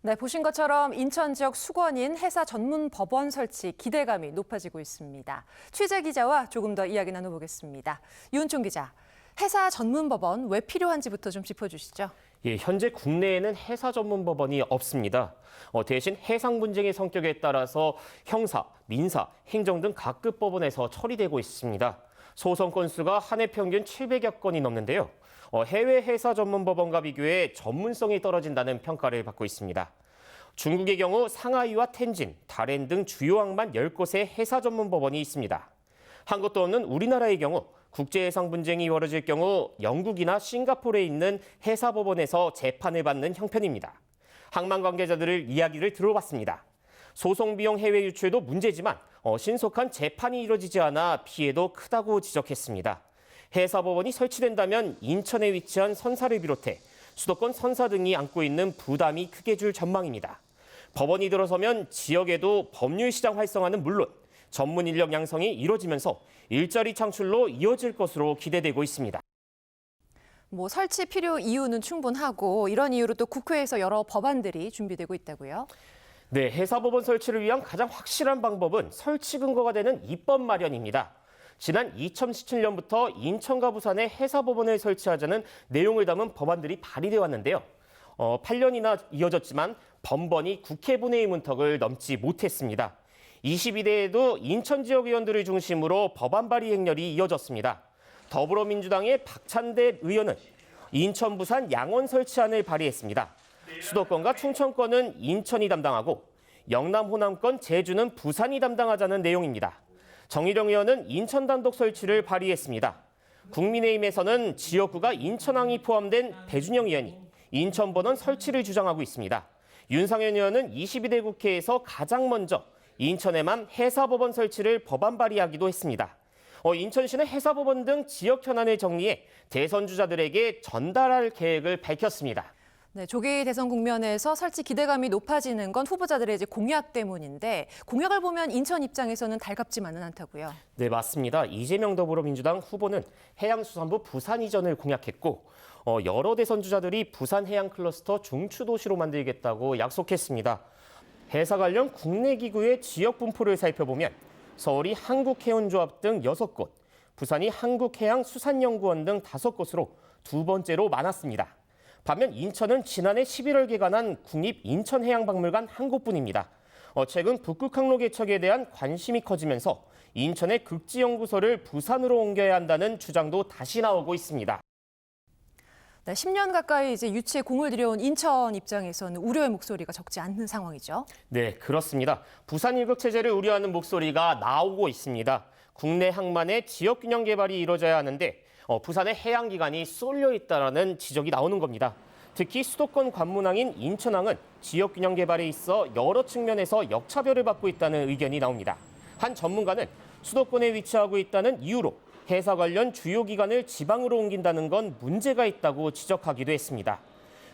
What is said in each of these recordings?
네, 보신 것처럼 인천 지역 수건인 해사 전문 법원 설치 기대감이 높아지고 있습니다. 취재 기자와 조금 더 이야기 나눠보겠습니다. 유은총 기자, 해사 전문 법원 왜 필요한지부터 좀 짚어주시죠. 예, 현재 국내에는 해사 전문 법원이 없습니다. 대신 해상 분쟁의 성격에 따라서 형사, 민사, 행정 등 각급 법원에서 처리되고 있습니다. 소송 건수가 한 해 평균 700여 건이 넘는데요. 해외 해사 전문 법원과 비교해 전문성이 떨어진다는 평가를 받고 있습니다. 중국의 경우 상하이와 텐진, 다롄 등 주요 항만 10곳에 해사 전문 법원이 있습니다. 한 곳도 없는 우리나라의 경우 국제해상 분쟁이 벌어질 경우 영국이나 싱가포르에 있는 해사 법원에서 재판을 받는 형편입니다. 항만 관계자들을 이야기를 들어봤습니다. 소송 비용 해외 유출도 문제지만 신속한 재판이 이루어지지 않아 피해도 크다고 지적했습니다. 해사법원이 설치된다면 인천에 위치한 선사를 비롯해 수도권 선사 등이 안고 있는 부담이 크게 줄 전망입니다. 법원이 들어서면 지역에도 법률 시장 활성화는 물론 전문 인력 양성이 이루어지면서 일자리 창출로 이어질 것으로 기대되고 있습니다. 설치 필요 이유는 충분하고 이런 이유로 또 국회에서 여러 법안들이 준비되고 있다고요? 네, 해사법원 설치를 위한 가장 확실한 방법은 설치 근거가 되는 입법 마련입니다. 지난 2017년부터 인천과 부산에 해사법원을 설치하자는 내용을 담은 법안들이 발의돼 왔는데요. 8년이나 이어졌지만 번번이 국회 본회의 문턱을 넘지 못했습니다. 22대에도 인천 지역 의원들을 중심으로 법안 발의 행렬이 이어졌습니다. 더불어민주당의 박찬대 의원은 인천, 부산, 양원 설치안을 발의했습니다. 수도권과 충청권은 인천이 담당하고 영남, 호남권, 제주는 부산이 담당하자는 내용입니다. 정의령 의원은 인천 단독 설치를 발의했습니다. 국민의힘에서는 지역구가 인천항이 포함된 배준영 의원이 인천 본원 설치를 주장하고 있습니다. 윤상현 의원은 22대 국회에서 가장 먼저 인천에만 해사법원 설치를 법안 발의하기도 했습니다. 인천시는 해사법원 등 지역 현안을 정리해 대선 주자들에게 전달할 계획을 밝혔습니다. 네, 조기 대선 국면에서 설치 기대감이 높아지는 건 후보자들의 공약 때문인데 공약을 보면 인천 입장에서는 달갑지만은 않다고요. 네, 맞습니다. 이재명 더불어민주당 후보는 해양수산부 부산 이전을 공약했고 여러 대선 주자들이 부산 해양 클러스터 중추도시로 만들겠다고 약속했습니다. 해사 관련 국내 기구의 지역 분포를 살펴보면 서울이 한국해운조합 등 6곳, 부산이 한국해양수산연구원 등 5곳으로 두 번째로 많았습니다. 반면 인천은 지난해 11월 개관한 국립인천해양박물관 한 곳뿐입니다. 최근 북극 항로 개척에 대한 관심이 커지면서 인천의 극지연구소를 부산으로 옮겨야 한다는 주장도 다시 나오고 있습니다. 네, 10년 가까이 유치에 공을 들여온 인천 입장에서는 우려의 목소리가 적지 않는 상황이죠. 네, 그렇습니다. 부산 일극 체제를 우려하는 목소리가 나오고 있습니다. 국내 항만의 지역 균형 개발이 이루어져야 하는데 부산의 해양기관이 쏠려 있다는 지적이 나오는 겁니다. 특히 수도권 관문항인 인천항은 지역 균형 개발에 있어 여러 측면에서 역차별을 받고 있다는 의견이 나옵니다. 한 전문가는 수도권에 위치하고 있다는 이유로 해사 관련 주요 기관을 지방으로 옮긴다는 건 문제가 있다고 지적하기도 했습니다.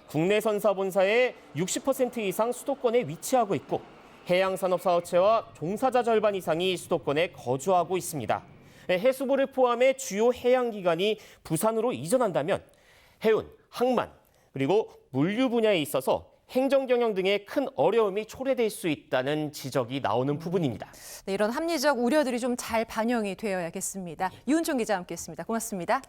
국내 선사 본사의 60% 이상 수도권에 위치하고 있고 해양산업사업체와 종사자 절반 이상이 수도권에 거주하고 있습니다. 해수부를 포함해 주요 해양기관이 부산으로 이전한다면 해운, 항만, 그리고 물류 분야에 있어서 행정경영 등의 큰 어려움이 초래될 수 있다는 지적이 나오는 부분입니다. 네, 이런 합리적 우려들이 좀 잘 반영이 되어야겠습니다. 유은총 기자와 함께했습니다. 고맙습니다.